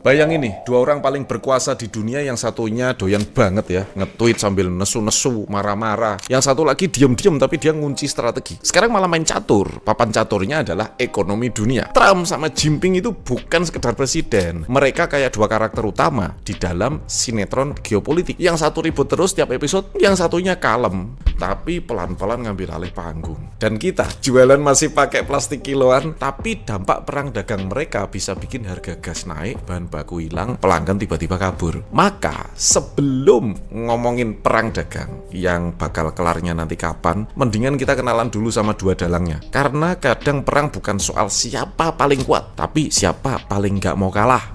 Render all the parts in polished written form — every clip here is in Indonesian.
Bayangin nih, dua orang paling berkuasa di dunia, yang satunya doyan banget ya, nge-tweet sambil nesu-nesu, marah-marah. Yang satu lagi diem-diem tapi dia ngunci strategi. Sekarang malah main catur. Papan caturnya adalah ekonomi dunia. Trump sama Jinping itu bukan sekedar presiden. Mereka kayak dua karakter utama di dalam sinetron geopolitik. Yang satu ribut terus tiap episode, yang satunya kalem, tapi pelan-pelan ngambil alih panggung. Dan kita jualan masih pakai plastik kiloan, tapi dampak perang dagang mereka bisa bikin harga gas naik, bahan baku hilang, pelanggan tiba-tiba kabur. Maka sebelum ngomongin perang dagang yang bakal kelarnya nanti kapan, mendingan kita kenalan dulu sama dua dalangnya. Karena kadang perang bukan soal siapa paling kuat, tapi siapa paling gak mau kalah.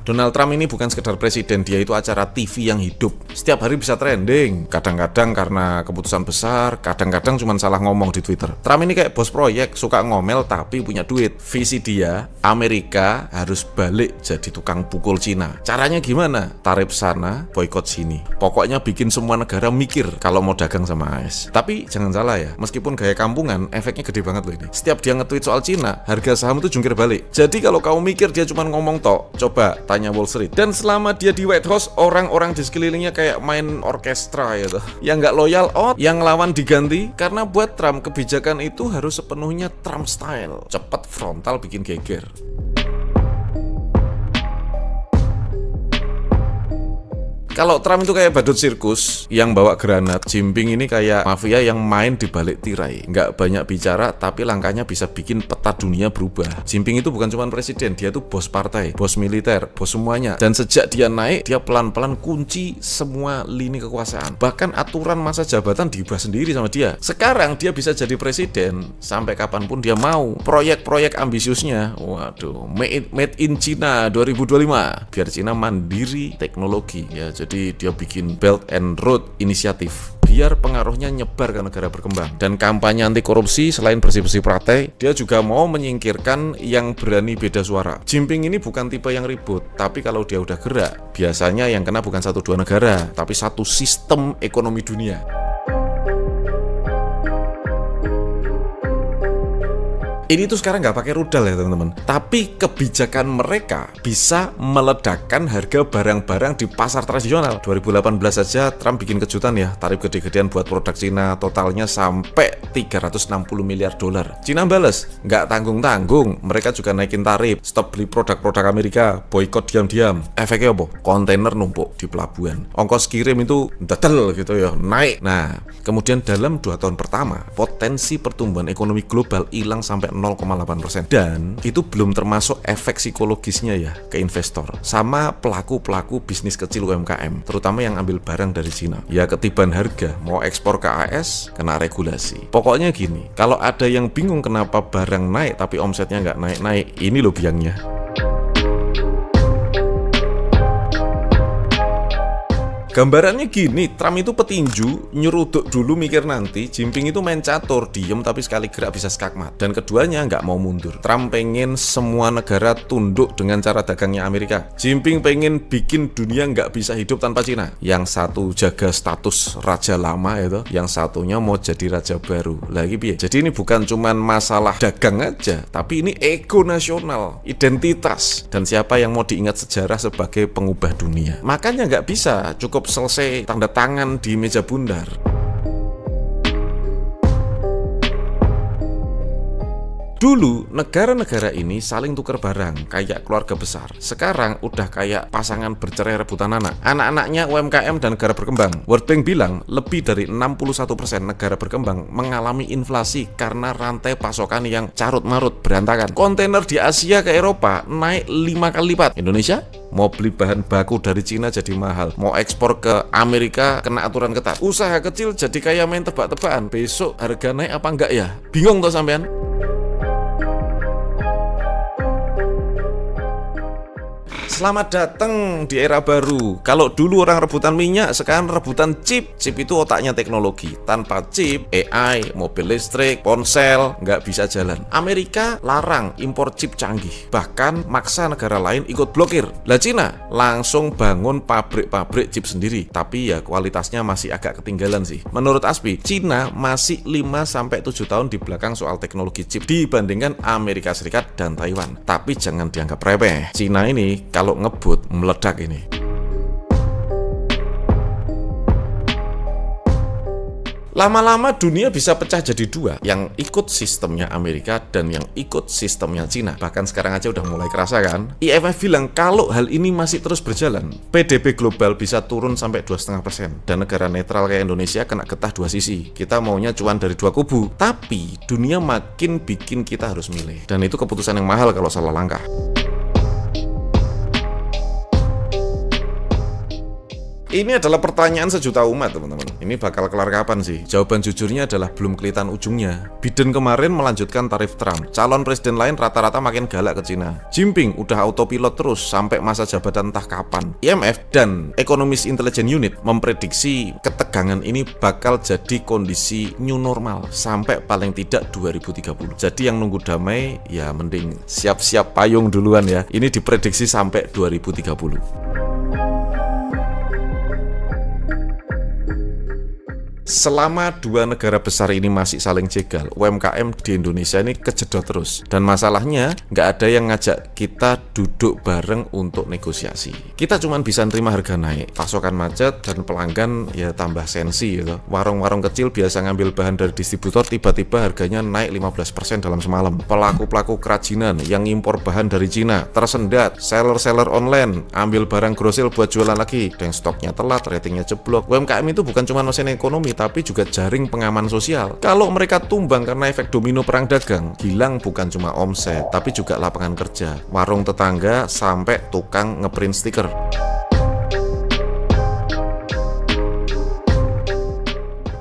Donald Trump ini bukan sekedar presiden, dia itu acara TV yang hidup. Setiap hari bisa trending, kadang-kadang karena keputusan besar, kadang-kadang cuma salah ngomong di Twitter. Trump ini kayak bos proyek, suka ngomel tapi punya duit. Visi dia, Amerika harus balik jadi tukang pukul Cina. Caranya gimana? Tarif sana, boykot sini. Pokoknya bikin semua negara mikir kalau mau dagang sama AS. Tapi jangan salah ya, meskipun gaya kampungan, efeknya gede banget loh ini. Setiap dia nge-tweet soal Cina, harga saham itu jungkir balik. Jadi kalau kamu mikir dia cuma ngomong tok, coba tanya Wall Street. Dan selama dia di White House, orang-orang di sekelilingnya kayak main orkestra gitu. Yang nggak loyal out, yang lawan diganti. Karena buat Trump, kebijakan itu harus sepenuhnya Trump style. Cepat, frontal, bikin geger. Kalau Trump itu kayak badut sirkus yang bawa granat, Jinping ini kayak mafia yang main di balik tirai. Nggak banyak bicara, tapi langkahnya bisa bikin peta dunia berubah. Jinping itu bukan cuma presiden, dia tuh bos partai, bos militer, bos semuanya. Dan sejak dia naik, dia pelan-pelan kunci semua lini kekuasaan. Bahkan aturan masa jabatan diubah sendiri sama dia. Sekarang dia bisa jadi presiden sampai kapanpun dia mau. Proyek-proyek ambisiusnya, waduh, made in China 2025. Biar China mandiri teknologi ya. Jadi dia bikin Belt and Road Initiative biar pengaruhnya nyebar ke negara berkembang. Dan kampanye anti korupsi selain bersih-bersih partai, dia juga mau menyingkirkan yang berani beda suara. Jinping ini bukan tipe yang ribut, tapi kalau dia udah gerak, biasanya yang kena bukan satu dua negara, tapi satu sistem ekonomi dunia. Ini tuh sekarang nggak pakai rudal ya teman-teman, tapi kebijakan mereka bisa meledakkan harga barang-barang di pasar tradisional. 2018 saja Trump bikin kejutan ya, tarif gede-gedean buat produk Cina, totalnya sampai 360 miliar dolar. Cina bales, nggak tanggung-tanggung, mereka juga naikin tarif, stop beli produk-produk Amerika, boykot diam-diam. Efeknya apa? Kontainer numpuk di pelabuhan, ongkos kirim itu dadel gitu ya, naik. Nah, kemudian dalam 2 tahun pertama, potensi pertumbuhan ekonomi global hilang sampai 0,8%. Dan itu belum termasuk efek psikologisnya ya ke investor sama pelaku-pelaku bisnis kecil UMKM, terutama yang ambil barang dari Cina. Ya ketiban harga, mau ekspor ke AS kena regulasi. Pokoknya gini, kalau ada yang bingung kenapa barang naik tapi omsetnya nggak naik-naik, ini loh biangnya. Gambarannya gini, Trump itu petinju, nyeruduk dulu mikir nanti. Jinping itu main catur, diem tapi sekali gerak bisa skakmat. Dan keduanya nggak mau mundur. Trump pengen semua negara tunduk dengan cara dagangnya Amerika. Jinping pengen bikin dunia nggak bisa hidup tanpa Cina. Yang satu jaga status raja lama itu, yang satunya mau jadi raja baru. Lagi piye? Jadi ini bukan cuman masalah dagang aja, tapi ini ego nasional, identitas, dan siapa yang mau diingat sejarah sebagai pengubah dunia. Makanya nggak bisa cukup selesai tanda tangan di meja bundar. Dulu, negara-negara ini saling tukar barang, kayak keluarga besar. Sekarang udah kayak pasangan bercerai rebutan anak. Anak-anaknya UMKM dan negara berkembang. World Bank bilang, lebih dari 61% negara berkembang mengalami inflasi karena rantai pasokan yang carut-marut, berantakan. Kontainer di Asia ke Eropa naik 5 kali lipat. Indonesia? Mau beli bahan baku dari Cina jadi mahal. Mau ekspor ke Amerika kena aturan ketat. Usaha kecil jadi kayak main tebak-tebakan. Besok harga naik apa enggak ya? Bingung tuh sampean? Selamat datang di era baru. Kalau dulu orang rebutan minyak, sekarang rebutan chip. Chip itu otaknya teknologi. Tanpa chip, AI, mobil listrik, ponsel nggak bisa jalan. Amerika larang impor chip canggih, bahkan maksa negara lain ikut blokir. Lah Cina langsung bangun pabrik-pabrik chip sendiri. Tapi ya kualitasnya masih agak ketinggalan sih. Menurut Aspi, Cina masih 5-7 tahun di belakang soal teknologi chip dibandingkan Amerika Serikat dan Taiwan. Tapi jangan dianggap remeh. Cina ini kalau ngebut meledak ini. Lama-lama dunia bisa pecah jadi dua, yang ikut sistemnya Amerika dan yang ikut sistemnya Cina. Bahkan sekarang aja udah mulai kerasa kan? IMF bilang kalau hal ini masih terus berjalan, PDB global bisa turun sampai 2,5%. Dan negara netral kayak Indonesia kena getah dua sisi. Kita maunya cuan dari dua kubu, tapi dunia makin bikin kita harus milih. Dan itu keputusan yang mahal kalau salah langkah. Ini adalah pertanyaan sejuta umat, teman-teman. Ini bakal kelar kapan sih? Jawaban jujurnya adalah belum kelihatan ujungnya. Biden kemarin melanjutkan tarif Trump. Calon presiden lain rata-rata makin galak ke Cina. Jinping udah autopilot terus sampai masa jabatan entah kapan. IMF dan Economist Intelligence Unit memprediksi ketegangan ini bakal jadi kondisi new normal sampai paling tidak 2030. Jadi yang nunggu damai, ya mending siap-siap payung duluan ya. Ini diprediksi sampai 2030. Selama dua negara besar ini masih saling jegal, UMKM di Indonesia ini kejedot terus. Dan masalahnya nggak ada yang ngajak kita duduk bareng untuk negosiasi. Kita cuma bisa nerima harga naik, pasokan macet, dan pelanggan ya tambah sensi gitu. Warung-warung kecil biasa ngambil bahan dari distributor, tiba-tiba harganya naik 15% dalam semalam. Pelaku-pelaku kerajinan yang impor bahan dari Cina tersendat, seller-seller online ambil barang grosir buat jualan lagi, dan stoknya telat, ratingnya jeblok. UMKM itu bukan cuma mesin ekonomi, tapi juga jaring pengaman sosial. Kalau mereka tumbang karena efek domino perang dagang, hilang bukan cuma omset, tapi juga lapangan kerja, warung tetangga, sampai tukang ngeprint stiker.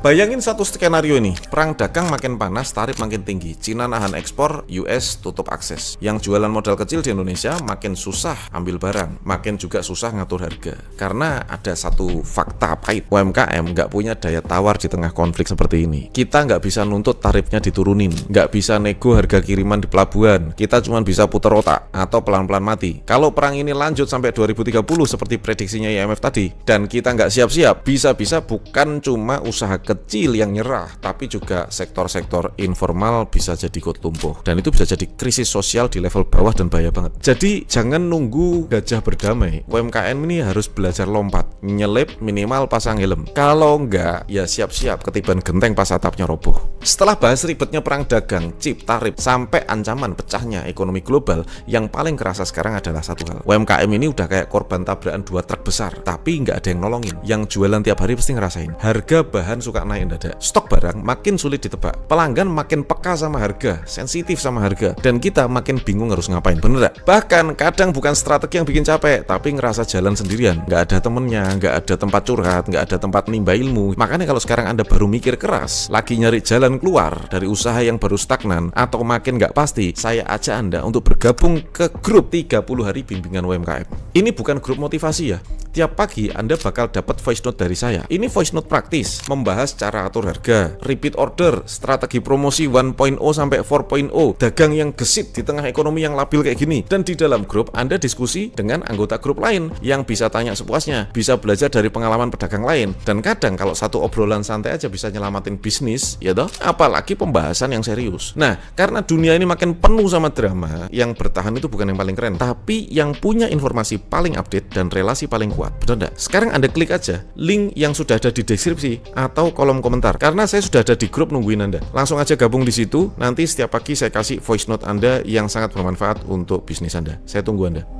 Bayangin satu skenario ini, perang dagang makin panas, tarif makin tinggi, Cina nahan ekspor, US tutup akses. Yang jualan modal kecil di Indonesia makin susah ambil barang, makin juga susah ngatur harga. Karena ada satu fakta pahit, UMKM nggak punya daya tawar di tengah konflik seperti ini. Kita nggak bisa nuntut tarifnya diturunin, nggak bisa nego harga kiriman di pelabuhan, kita cuma bisa putar otak atau pelan-pelan mati. Kalau perang ini lanjut sampai 2030 seperti prediksinya IMF tadi, dan kita nggak siap-siap, bisa-bisa bukan cuma usaha kecil yang nyerah, tapi juga sektor-sektor informal bisa jadi ikut lumpuh, dan itu bisa jadi krisis sosial di level bawah dan bahaya banget. Jadi jangan nunggu gajah berdamai, UMKM ini harus belajar lompat, nyelip, minimal pasang helm. Kalau enggak, ya siap-siap ketiban genteng pas atapnya roboh. Setelah bahas ribetnya perang dagang, chip, tarif, sampai ancaman pecahnya ekonomi global, yang paling kerasa sekarang adalah satu hal, UMKM ini udah kayak korban tabrakan dua truk besar, tapi nggak ada yang nolongin. Yang jualan tiap hari pasti ngerasain harga bahan suka naik mendadak, stok barang makin sulit ditebak, pelanggan makin peka sama harga, sensitif sama harga, dan kita makin bingung harus ngapain, bener gak? Bahkan kadang bukan strategi yang bikin capek, tapi ngerasa jalan sendirian, nggak ada temennya, nggak ada tempat curhat, nggak ada tempat nimba ilmu. Makanya kalau sekarang Anda baru mikir keras, lagi nyari jalan keluar dari usaha yang baru stagnan atau makin nggak pasti, saya ajak Anda untuk bergabung ke grup 30 hari bimbingan UMKM. Ini bukan grup motivasi ya. Tiap pagi Anda bakal dapat voice note dari saya. Ini voice note praktis, membahas cara atur harga, repeat order, strategi promosi 1.0 sampai 4.0, dagang yang gesit di tengah ekonomi yang labil kayak gini. Dan di dalam grup Anda diskusi dengan anggota grup lain yang bisa tanya sepuasnya, bisa belajar dari pengalaman pedagang lain. Dan kadang kalau satu obrolan santai aja bisa nyelamatin bisnis, ya toh? Apalagi pembahasan yang serius. Nah, karena dunia ini makin penuh sama drama, yang bertahan itu bukan yang paling keren, tapi yang punya informasi paling update dan relasi paling kuat. Benar enggak? Sekarang Anda klik aja link yang sudah ada di deskripsi atau kolom komentar, karena saya sudah ada di grup nungguin Anda. Langsung aja gabung di situ, nanti setiap pagi saya kasih voice note Anda yang sangat bermanfaat untuk bisnis Anda. Saya tunggu Anda.